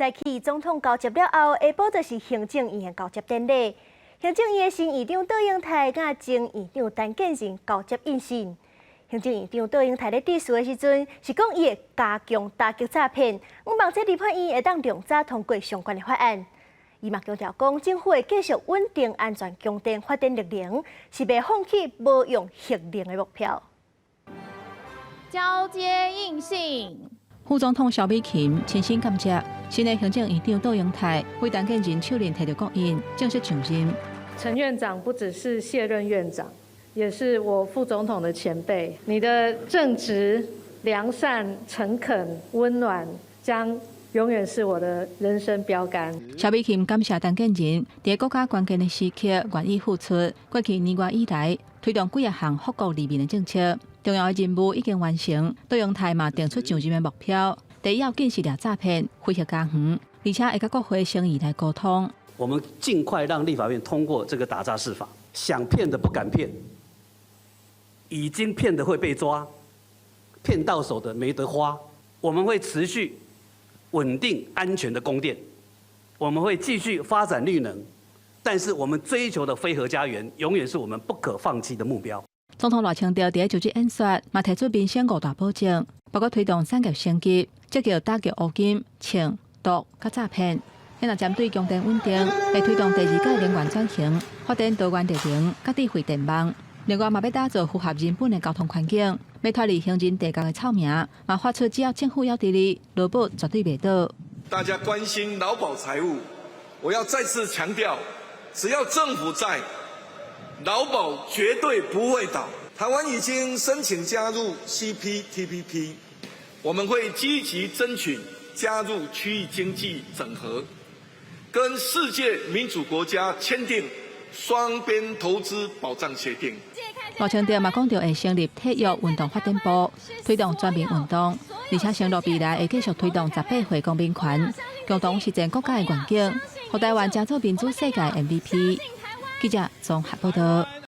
在去总统交接了后，下晡就是行政院的交接典礼。行政院新院长杜英泰甲前院长陈建仁交接应信。行政院长杜英泰咧致辞的时阵，是讲伊会加强打击诈骗，望这立法院会当量早通过相关的法案。伊嘛强调讲，政府会继续稳定安全供电发电力量，是袂放弃无用核能的目标。交接应信。副总统萧美琴亲身感谢新的行政院长杜英泰为陈建仁手里摕到国印，正式上任。陈院长不只是卸任院长，也是我副总统的前辈。你的正直、良善、诚恳、温暖，将永远是我的人生标杆。萧美琴感谢陈建仁在国家关键的时刻愿意付出，过去年外以来推动几项福国利民的政策。重要的任务已经完成，杜英泰嘛定出上任的目标，第一要紧是抓诈骗、恢复家园，而且会甲国会审议来沟通。我们尽快让立法院通过这个打诈释法，想骗的不敢骗，已经骗的会被抓，骗到手的没得花。我们会持续稳定安全的供电，我们会继续发展绿能，但是我们追求的非核家园永远是我们不可放弃的目标。总统赖清德在就职演说，嘛提出民生5大保证，包括推动产业升级，积极打击乌金、抢、毒、甲诈骗。因若针对供电稳定，会推动第二届能源转型，发展多元热能、甲智慧电网。另外，嘛要打造符合人本的交通环境，要脱离行人地价的臭名，嘛发出只要政府要伫哩，劳保绝对袂倒。大家关心劳保财务，我要再次强调，只要政府在，劳保绝对不会倒。台湾已经申请加入 CPTPP， 我们会积极争取加入区域经济整合，跟世界民主国家签订双边投资保障协定。赖清德嘛讲到会成立体育运动发展部，推动全民运动，而且承诺未来会继续推动18岁公民权，共同实践国家的愿景，让台湾加做民主世界 MVP。记者综合报道。